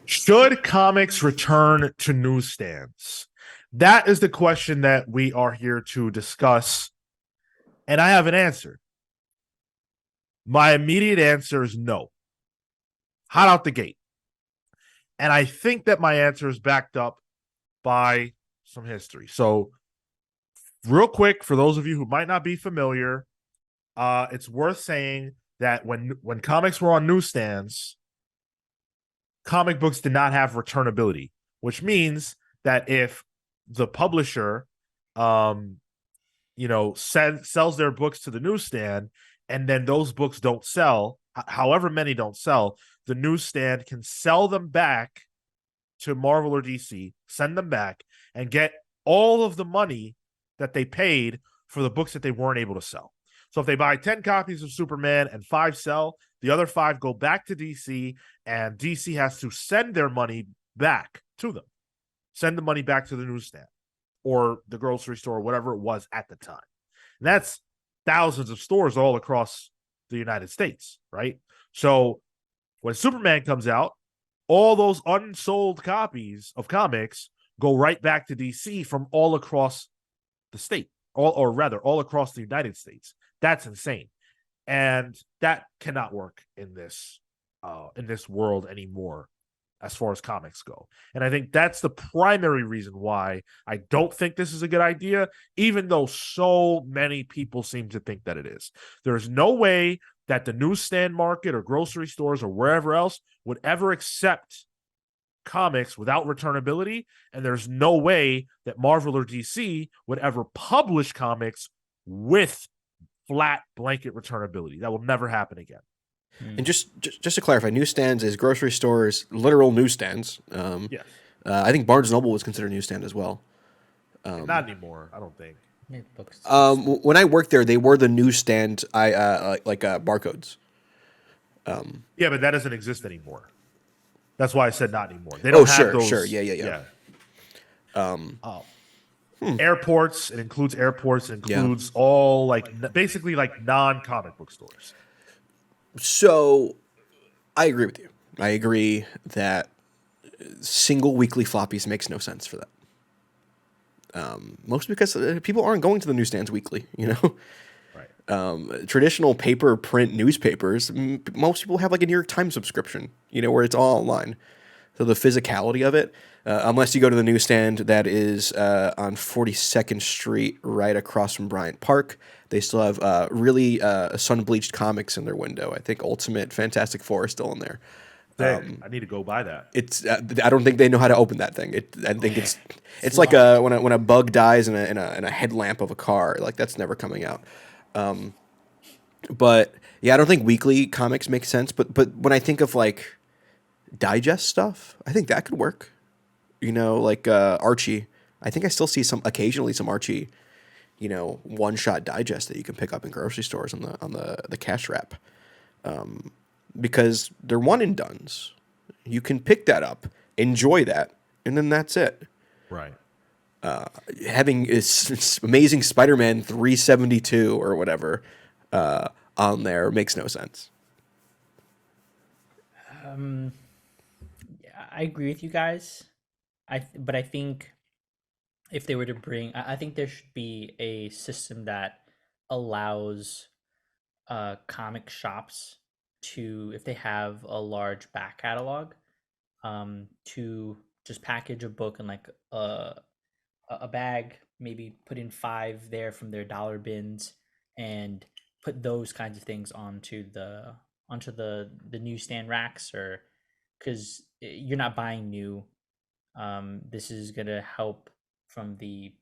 Should comics return to newsstands? That is the question that we are here to discuss. And I have an answer. My immediate answer is no. Hot out the gate. And I think that my answer is backed up by some history. So, real quick, for those of you who might not be familiar, it's worth saying that when comics were on newsstands, comic books did not have returnability, which means that if the publisher, um, sells their books to the newsstand, and then those books don't sell, however many don't sell, the newsstand can sell them back to Marvel or DC, send them back, and get all of the money that they paid for the books that they weren't able to sell. So if they buy 10 copies of Superman and 5 sell, the other 5 go back to DC, and DC has to send their money back to them. Send the money back to the newsstand or the grocery store, or whatever it was at the time. And that's thousands of stores all across the United States, right? So when Superman comes out, all those unsold copies of comics go right back to DC from all across the state, or rather, all across the United States. That's insane, and that cannot work in this world anymore, as far as comics go. And I think that's the primary reason why I don't think this is a good idea, even though so many people seem to think that it is. There's no way that the newsstand market or grocery stores or wherever else would ever accept comics without returnability. And there's no way that Marvel or DC would ever publish comics with flat blanket returnability. That will never happen again. And just to clarify, newsstands is grocery stores, literal newsstands. Yes. I think Barnes Noble was considered a newsstand as well. Not anymore, I don't think. When I worked there, they were the newsstand. Barcodes. Yeah, but that doesn't exist anymore. That's why I said not anymore. They don't have those. Sure, yeah. Airports. It includes airports. It includes all basically non-comic book stores. So, I agree with you. I agree that single weekly floppies makes no sense for that. Mostly because people aren't going to the newsstands weekly, Right. Traditional paper print newspapers, most people have like a New York Times subscription, where it's all online. So the physicality of it, unless you go to the newsstand that is on 42nd Street, right across from Bryant Park, they still have really sun-bleached comics in their window. I think Ultimate Fantastic Four is still in there. Dang, I need to go buy that. It's I don't think they know how to open that thing. I think it's like when a bug dies in a headlamp of a car. Like that's never coming out. But yeah, I don't think weekly comics make sense. But when I think of like digest stuff, I think that could work. Like Archie. I think I still see occasionally some Archie, one shot digest that you can pick up in grocery stores on the cash wrap. Because they're one and dones. You can pick that up, enjoy that, and then that's it. Right. Having this amazing Spider-Man 372 or whatever on there makes no sense. I agree with you guys. But I think if they were to bring, I think there should be a system that allows comic shops to, if they have a large back catalog, to just package a book in like a bag, maybe put in 5 there from their dollar bins, and put those kinds of things onto the newsstand racks, or because you're not buying new. This is gonna help from the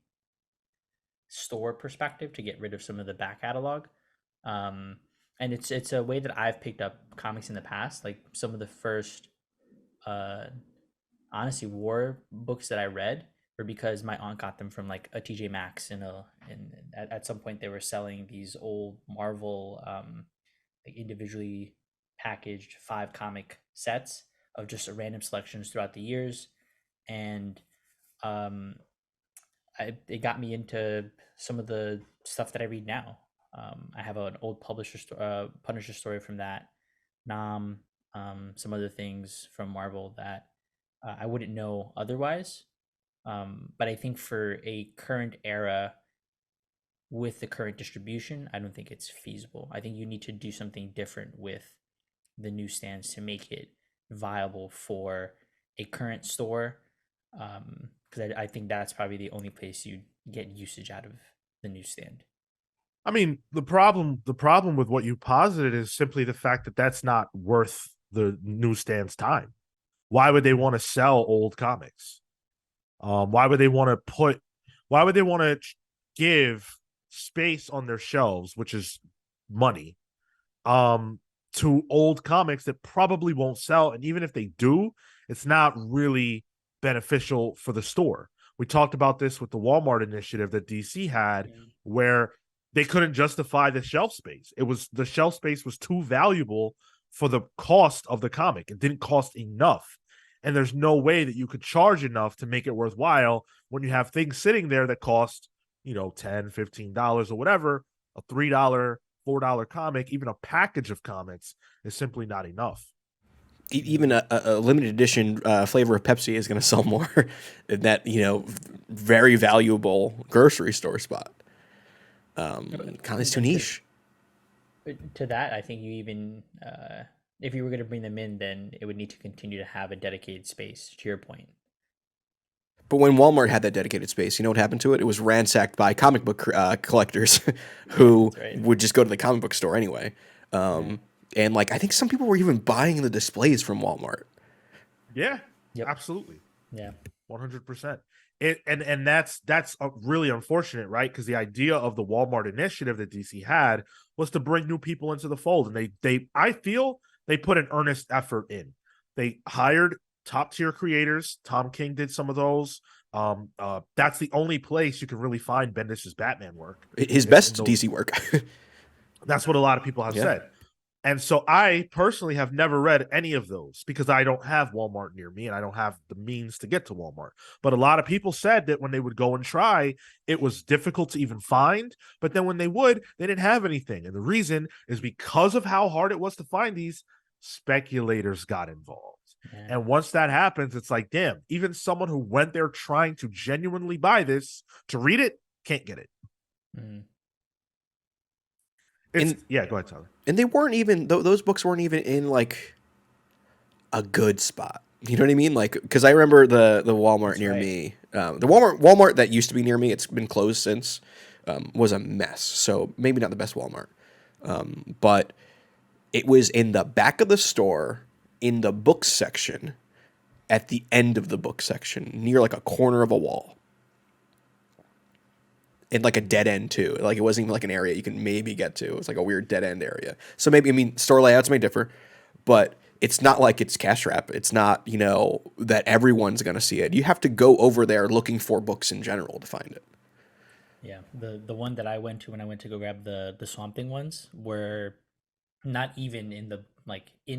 store perspective to get rid of some of the back catalog. And it's a way that I've picked up comics in the past. Like some of the first, honestly, war books that I read were because my aunt got them from like a TJ Maxx, and at some point they were selling these old Marvel, like individually packaged 5 comic sets of just random selections throughout the years, and it got me into some of the stuff that I read now. I have an old Punisher story from that, some other things from Marvel that I wouldn't know otherwise. But I think for a current era with the current distribution, I don't think it's feasible. I think you need to do something different with the newsstands to make it viable for a current store. Because I think that's probably the only place you get usage out of the newsstand. I mean, the problem with what you posited is simply the fact that that's not worth the newsstand's time. Why would they want to sell old comics? Why would they want to put? Why would they want to give space on their shelves, which is money, um, to old comics that probably won't sell, and even if they do, it's not really beneficial for the store. We talked about this with the Walmart initiative that DC had, Yeah. where they couldn't justify the shelf space. It was the shelf space was too valuable for the cost of the comic. It didn't cost enough. And there's no way that you could charge enough to make it worthwhile when you have things sitting there that cost, $10, $15 or whatever. A $3, $4 comic, even a package of comics is simply not enough. Even a limited edition flavor of Pepsi is going to sell more than that, very valuable grocery store spot. Kind of too niche. To that, I think you even if you were going to bring them in, then it would need to continue to have a dedicated space. To your point, But when Walmart had that dedicated space, you know what happened to it? It was ransacked by comic book collectors who that's right. would just go to the comic book store anyway. And like, I think some people were even buying the displays from Walmart. Yeah, Yep. absolutely. Yeah. 100%. And that's really unfortunate, right? Because the idea of the Walmart initiative that DC had was to bring new people into the fold, and they I feel they put an earnest effort in. They hired top tier creators. Tom King did some of those. That's the only place you can really find Bendis's Batman work. His In best those, DC work. that's what a lot of people have Yeah. said. And so I personally have never read any of those because I don't have Walmart near me and I don't have the means to get to Walmart. But a lot of people said that when they would go and try, it was difficult to even find. But then when they would, they didn't have anything. And the reason is because of how hard it was to find these, speculators got involved. Yeah. And once that happens, it's like, damn, even someone who went there trying to genuinely buy this to read it can't get it. Mm. Yeah, go ahead, Tyler. And they weren't even, those books weren't even in like a good spot. You know what I mean? Like, because I remember the Walmart That's near right. me, the Walmart that used to be near me, it's been closed since, was a mess. So maybe not the best Walmart, but it was in the back of the store, in the book section, at the end of the book section, near like a corner of a wall. And like a dead end too. Like it wasn't even like an area you can maybe get to. It was like a weird dead end area. So maybe, I mean, store layouts may differ, but it's not like it's cash wrap. It's not, that everyone's going to see it. You have to go over there looking for books in general to find it. Yeah. The one that I went to when I went to go grab the Swamp Thing ones were not even in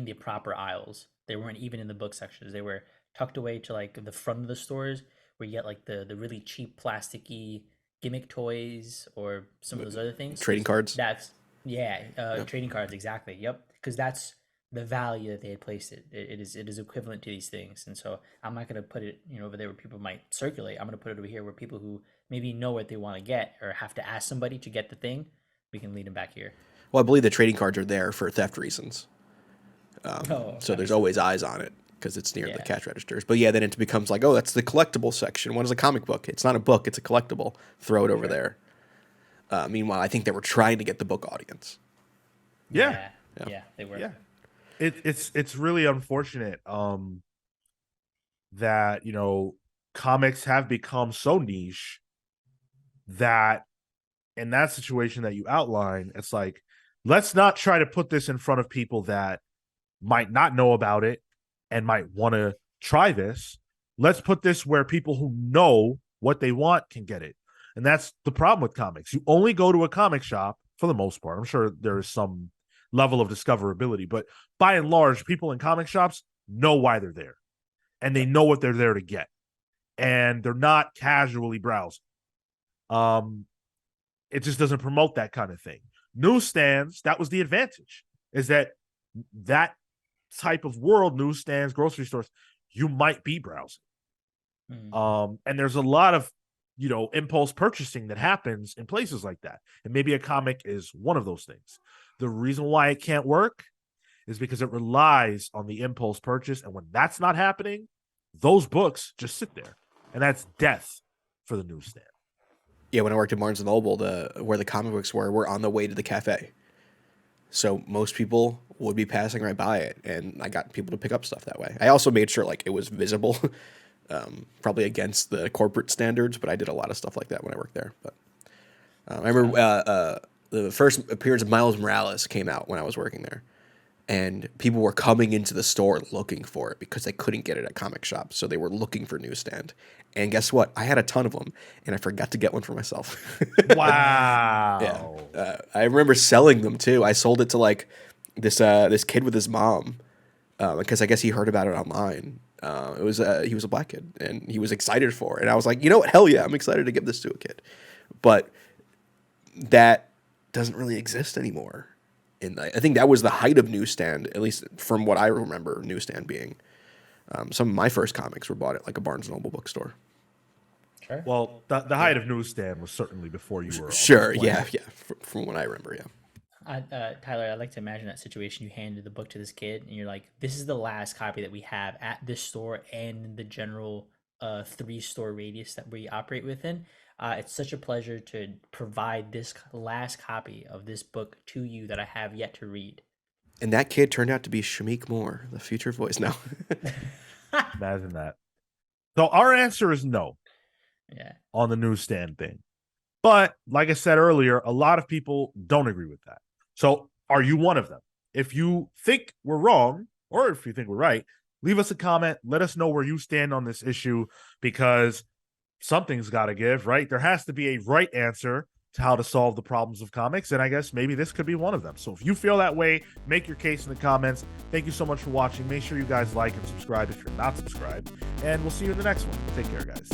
the proper aisles. They weren't even in the book sections. They were tucked away to like the front of the stores where you get like the really cheap plasticky gimmick toys or some of those other things. Trading 'Cause cards. That's trading cards exactly. Yep, because that's the value that they had placed it is equivalent to these things, and so I'm not going to put it over there where people might circulate. I'm going to put it over here where people who maybe know what they want to get or have to ask somebody to get the thing, we can lead them back here. Well, I believe the trading cards are there for theft reasons. Oh, So that there's makes always eyes on it because it's near the Yeah. cash registers. But yeah, then it becomes like, oh, that's the collectible section. What is a comic book? It's not a book, it's a collectible. Throw it over there. Meanwhile, I think they were trying to get the book audience. Yeah. Yeah, they were. Yeah. It's really unfortunate that comics have become so niche that in that situation that you outline, it's like, let's not try to put this in front of people that might not know about it and might want to try this. Let's put this where people who know what they want can get it. And that's the problem with comics. You only go to a comic shop for the most part. I'm sure there is some level of discoverability, but by and large, people in comic shops know why they're there and they know what they're there to get. And they're not casually browsing. It just doesn't promote that kind of thing. Newsstands, that was the advantage, is that type of world, newsstands, grocery stores, you might be browsing. Mm. And there's a lot of, impulse purchasing that happens in places like that. And maybe a comic is one of those things. The reason why it can't work is because it relies on the impulse purchase. And when that's not happening, those books just sit there. And that's death for the newsstand. Yeah, when I worked at Barnes & Noble, where the comic books were on the way to the cafe. So most people would be passing right by it, and I got people to pick up stuff that way. I also made sure like it was visible, probably against the corporate standards, but I did a lot of stuff like that when I worked there. But I remember the first appearance of Miles Morales came out when I was working there, and people were coming into the store looking for it because they couldn't get it at comic shops, so they were looking for Newsstand. And guess what? I had a ton of them, and I forgot to get one for myself. Wow. Yeah, I remember selling them too. I sold it to like this kid with his mom because I guess he heard about it online. He was a black kid, and he was excited for it. And I was like, you know what? Hell yeah, I'm excited to give this to a kid. But that doesn't really exist anymore. And I think that was the height of Newsstand, at least from what I remember Newsstand being. Some of my first comics were bought at like a Barnes & Noble bookstore. Sure. Well, the height of Newsstand was certainly before you were. Sure, yeah. From what I remember, yeah. Tyler, I'd like to imagine that situation. You handed the book to this kid, and you're like, "This is the last copy that we have at this store and the general 3-store radius that we operate within. It's such a pleasure to provide this last copy of this book to you that I have yet to read." And that kid turned out to be Shamik Moore, the future voice. No. Imagine that. So our answer is no. Yeah. On the newsstand thing. But like I said earlier, a lot of people don't agree with that. So are you one of them? If you think we're wrong, or if you think we're right, leave us a comment. Let us know where you stand on this issue, because something's got to give, right? There has to be a right answer to how to solve the problems of comics, and I guess maybe this could be one of them. So if you feel that way, make your case in the comments. Thank you so much for watching. Make sure you guys like and subscribe if you're not subscribed, and we'll see you in the next one. Take care, guys.